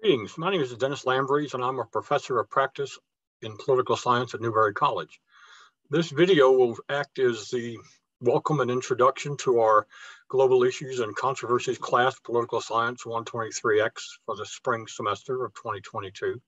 Greetings. My name is Dennis Lambrese, and I'm a professor of practice in political science at Newberry College. This video will act as the welcome and introduction to our Global Issues and Controversies class, Political Science 123X for the spring semester of 2022.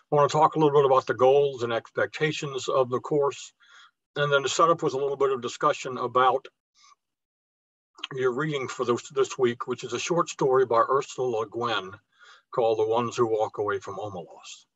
I want to talk a little bit about the goals and expectations of the course, and then to set up with a little bit of discussion about your reading for this week, which is a short story by Ursula Le Guin called The Ones Who Walk Away from Omelas.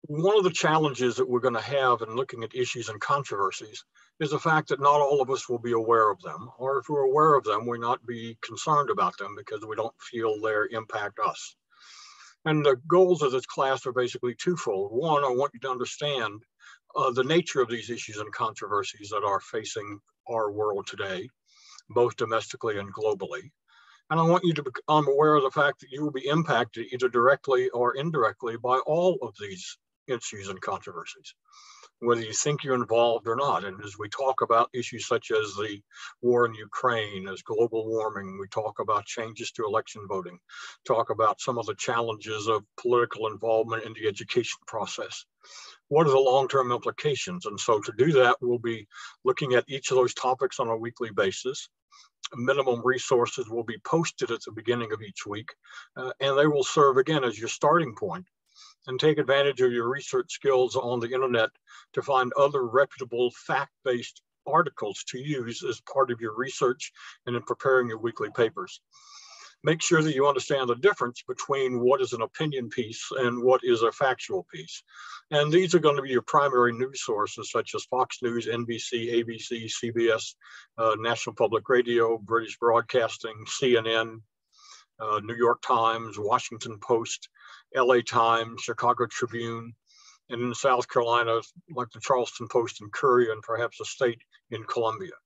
One of the challenges that we're going to have in looking at issues and controversies is the fact that not all of us will be aware of them, or if we're aware of them, we not be concerned about them because we don't feel they impact us. And the goals of this class are basically twofold. One, I want you to understand the nature of these issues and controversies that are facing our world today, both domestically and globally. And I want you to become aware of the fact that you will be impacted either directly or indirectly by all of these issues and controversies, whether you think you're involved or not. And as we talk about issues such as the war in Ukraine, as global warming, we talk about changes to election voting, talk about some of the challenges of political involvement in the education process. What are the long-term implications? And so to do that, we'll be looking at each of those topics on a weekly basis. Minimum resources will be posted at the beginning of each week, and they will serve again as your starting point, and take advantage of your research skills on the internet to find other reputable fact-based articles to use as part of your research and in preparing your weekly papers. Make sure that you understand the difference between what is an opinion piece and what is a factual piece. And these are going to be your primary news sources, such as Fox News, NBC, ABC, CBS, National Public Radio, British Broadcasting, CNN, New York Times, Washington Post, LA Times, Chicago Tribune, and in South Carolina, like the Charleston Post and Courier, and perhaps a state in Columbia.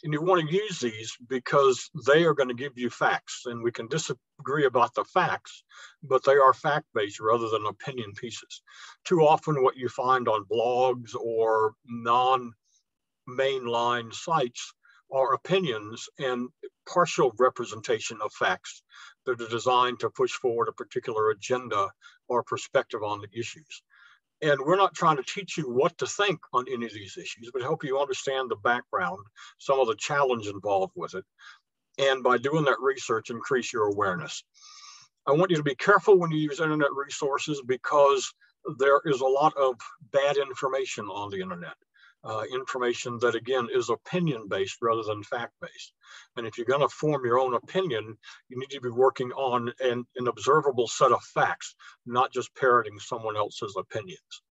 And you want to use these because they are going to give you facts, and we can disagree about the facts, but they are fact-based rather than opinion pieces. Too often what you find on blogs or non-mainline sites are opinions and partial representation of facts that are designed to push forward a particular agenda or perspective on the issues. And we're not trying to teach you what to think on any of these issues, but help you understand the background, some of the challenge involved with it. And by doing that research, increase your awareness. I want you to be careful when you use internet resources because there is a lot of bad information on the internet. Information that, again, is opinion-based rather than fact-based. And if you're going to form your own opinion, you need to be working on an observable set of facts, not just parroting someone else's opinions.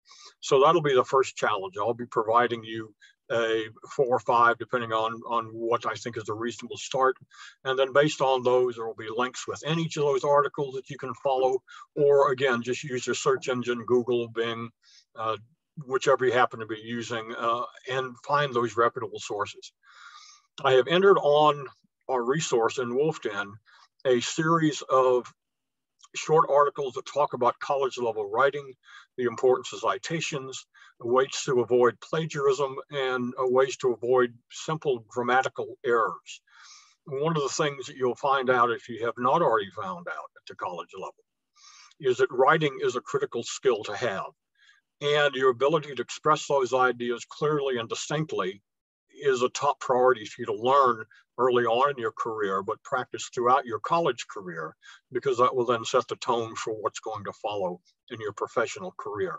So that'll be the first challenge. I'll be providing you a 4 or 5, depending on what I think is a reasonable start. And then based on those, there will be links within each of those articles that you can follow, or again, just use your search engine, Google, Bing, whichever you happen to be using, and find those reputable sources. I have entered on our resource in Wolfden a series of short articles that talk about college level writing, the importance of citations, ways to avoid plagiarism, and ways to avoid simple grammatical errors. One of the things that you'll find out, if you have not already found out at the college level, is that writing is a critical skill to have. And your ability to express those ideas clearly and distinctly is a top priority for you to learn early on in your career, but practice throughout your college career, because that will then set the tone for what's going to follow in your professional career.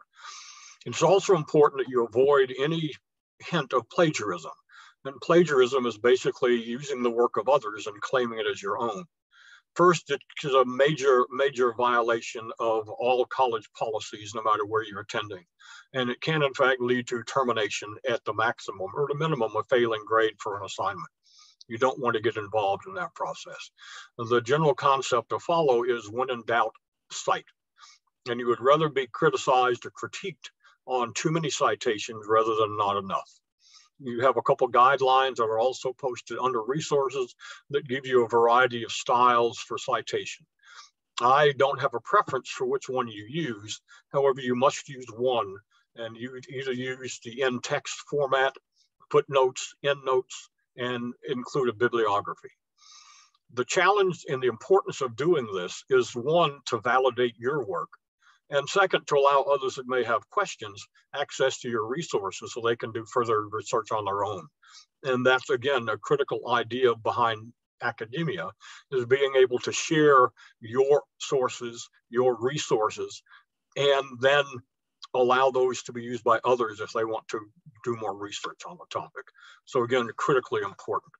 It's also important that you avoid any hint of plagiarism. And plagiarism is basically using the work of others and claiming it as your own. First, it is a major violation of all college policies, no matter where you're attending. And it can, in fact, lead to termination at the maximum or the minimum, a failing grade for an assignment. You don't want to get involved in that process. The general concept to follow is when in doubt, cite. And you would rather be criticized or critiqued on too many citations rather than not enough. You have a couple guidelines that are also posted under resources that give you a variety of styles for citation. I don't have a preference for which one you use. However, you must use one, and you either use the in-text format, footnotes, endnotes, and include a bibliography. The challenge and the importance of doing this is, one, to validate your work, and second, to allow others that may have questions access to your resources so they can do further research on their own. And that's, again, a critical idea behind academia, is being able to share your sources, your resources, and then allow those to be used by others if they want to do more research on the topic. So again, critically important.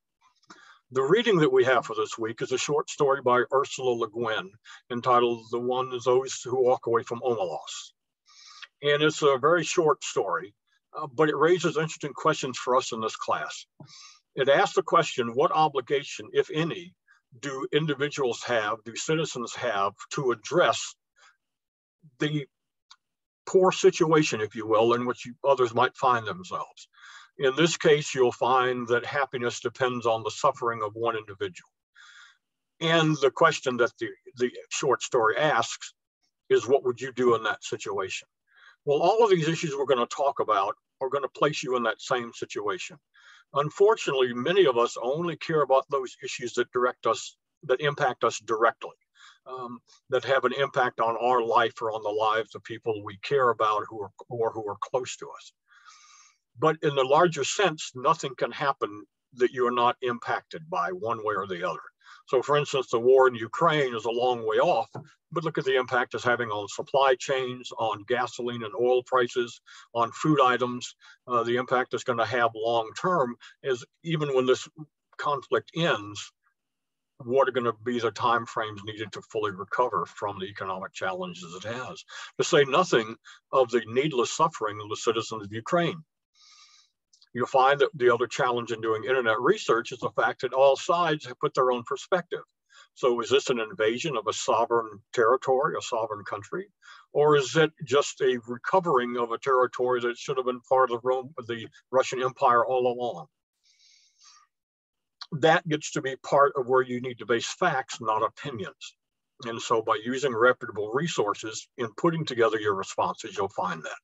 The reading that we have for this week is a short story by Ursula Le Guin entitled "The One is Those Who Walk Away from Omelas." And it's a very short story, but it raises interesting questions for us in this class. It asks the question, what obligation, if any, do individuals have, do citizens have, to address the poor situation, if you will, in which others might find themselves? In this case, you'll find that happiness depends on the suffering of one individual. And the question that the short story asks is, what would you do in that situation? Well, all of these issues we're going to talk about are going to place you in that same situation. Unfortunately, many of us only care about those issues that impact us directly, that have an impact on our life or on the lives of people we care about who are close to us. But in the larger sense, nothing can happen that you are not impacted by one way or the other. So for instance, the war in Ukraine is a long way off, but look at the impact it's having on supply chains, on gasoline and oil prices, on food items. The impact it's going to have long-term is, even when this conflict ends, what are going to be the timeframes needed to fully recover from the economic challenges it has, to say nothing of the needless suffering of the citizens of Ukraine. You'll find that the other challenge in doing internet research is the fact that all sides have put their own perspective. So is this an invasion of a sovereign territory, a sovereign country? Or is it just a recovering of a territory that should have been part of the Russian Empire all along? That gets to be part of where you need to base facts, not opinions. And so by using reputable resources in putting together your responses, you'll find that.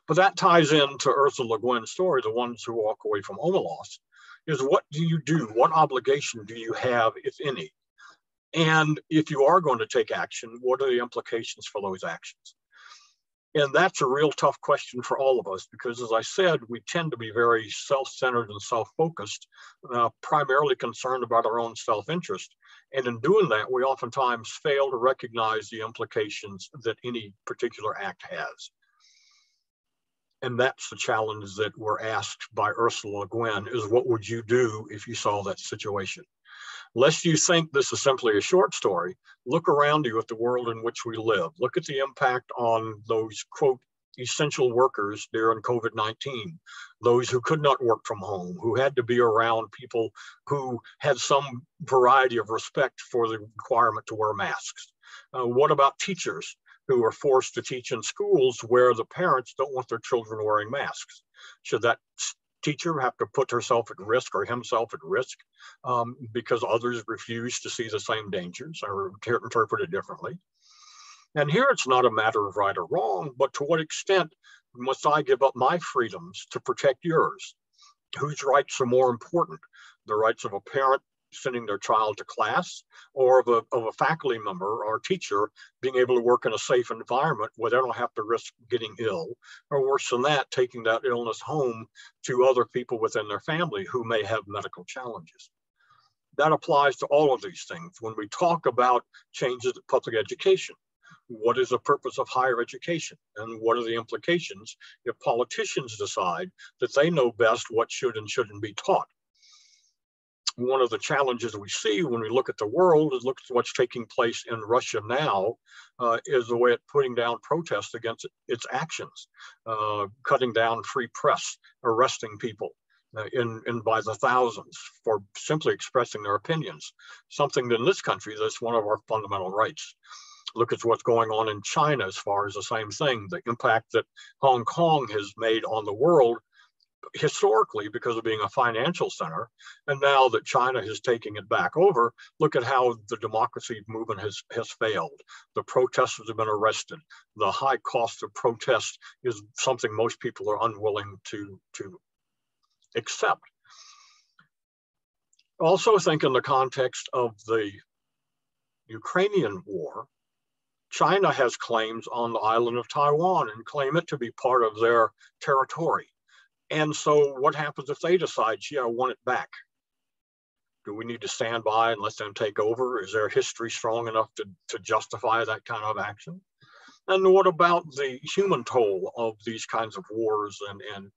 But that ties into Ursula Le Guin's story, The Ones Who Walk Away from Omelas, is what do you do? What obligation do you have, if any? And if you are going to take action, what are the implications for those actions? And that's a real tough question for all of us, because as I said, we tend to be very self-centered and self-focused, primarily concerned about our own self-interest. And in doing that, we oftentimes fail to recognize the implications that any particular act has. And that's the challenge that we're asked by Ursula Le Guin, is what would you do if you saw that situation? Lest you think this is simply a short story, look around you at the world in which we live. Look at the impact on those, quote, essential workers during COVID-19, those who could not work from home, who had to be around people who had some variety of respect for the requirement to wear masks. What about teachers who are forced to teach in schools where the parents don't want their children wearing masks? Should that teacher have to put herself at risk or himself at risk because others refuse to see the same dangers or interpret it differently? And here it's not a matter of right or wrong, but to what extent must I give up my freedoms to protect yours? Whose rights are more important? The rights of a parent sending their child to class, or of a faculty member or teacher being able to work in a safe environment where they don't have to risk getting ill, or worse than that, taking that illness home to other people within their family who may have medical challenges. That applies to all of these things. When we talk about changes to public education, what is the purpose of higher education? And what are the implications if politicians decide that they know best what should and shouldn't be taught? One of the challenges we see when we look at the world is look at what's taking place in Russia now, is the way it's putting down protests against its actions, cutting down free press, arresting people in by the thousands for simply expressing their opinions, something that in this country that's one of our fundamental rights. Look at what's going on in China as far as the same thing, the impact that Hong Kong has made on the world historically because of being a financial center. And now that China is taking it back over, look at how the democracy movement has failed. The protesters have been arrested. The high cost of protest is something most people are unwilling to accept. Also think in the context of the Ukrainian war, China has claims on the island of Taiwan and claim it to be part of their territory. And so what happens if they decide, gee, I want it back? Do we need to stand by and let them take over? Is their history strong enough to justify that kind of action? And what about the human toll of these kinds of wars and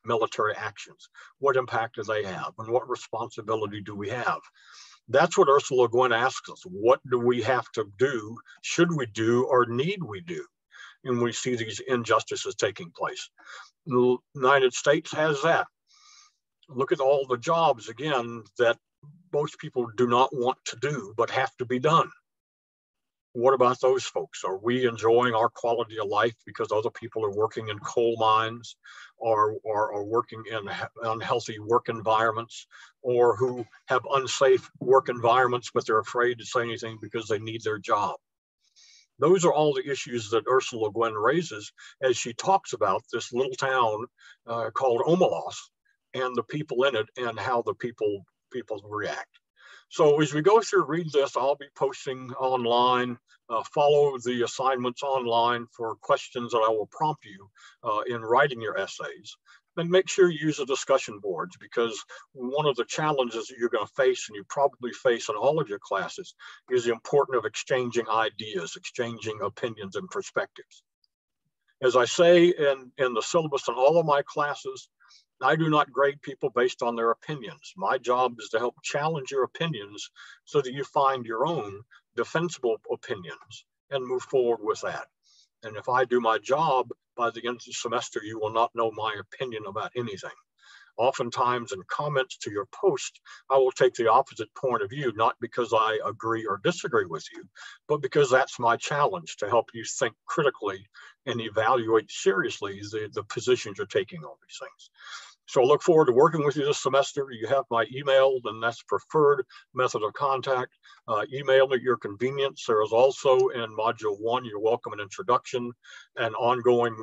military actions? What impact do they have? And what responsibility do we have? That's what Ursula Le Guin asks us. What do we have to do, should we do, or need we do? And we see these injustices taking place. The United States has that. Look at all the jobs, again, that most people do not want to do, but have to be done. What about those folks? Are we enjoying our quality of life because other people are working in coal mines or working in unhealthy work environments, or who have unsafe work environments, but they're afraid to say anything because they need their job? Those are all the issues that Ursula Le Guin raises as she talks about this little town called Omelas and the people in it and how the people react. So as we go through, read this, I'll be posting online, follow the assignments online for questions that I will prompt you in writing your essays. And make sure you use the discussion boards, because one of the challenges that you're going to face, and you probably face in all of your classes, is the importance of exchanging ideas, exchanging opinions and perspectives. As I say in the syllabus in all of my classes, I do not grade people based on their opinions. My job is to help challenge your opinions so that you find your own defensible opinions and move forward with that. And if I do my job, by the end of the semester, you will not know my opinion about anything. Oftentimes in comments to your post, I will take the opposite point of view, not because I agree or disagree with you, but because that's my challenge, to help you think critically and evaluate seriously the positions you're taking on these things. So I look forward to working with you this semester. You have my email, and that's preferred method of contact. Email at your convenience. There is also in Module 1, your welcome and introduction, and ongoing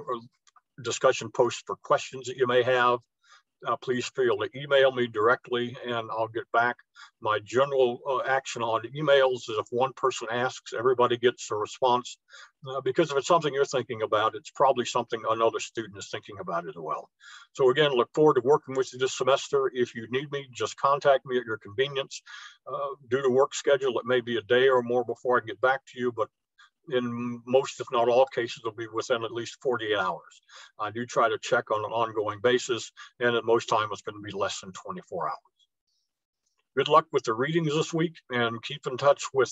discussion posts for questions that you may have. Please feel to email me directly and I'll get back. My general action on emails is if one person asks, everybody gets a response, because if it's something you're thinking about, it's probably something another student is thinking about as well. So again, look forward to working with you this semester. If you need me, just contact me at your convenience. Due to work schedule, it may be a day or more before I can get back to you, but in most, if not all cases, will be within at least 48 hours. I do try to check on an ongoing basis, and at most time it's going to be less than 24 hours. Good luck with the readings this week, and keep in touch with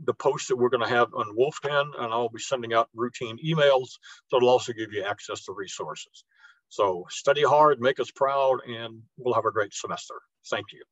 the posts that we're going to have on Wolfden, and I'll be sending out routine emails, so it'll also give you access to resources. So study hard, make us proud, and we'll have a great semester. Thank you.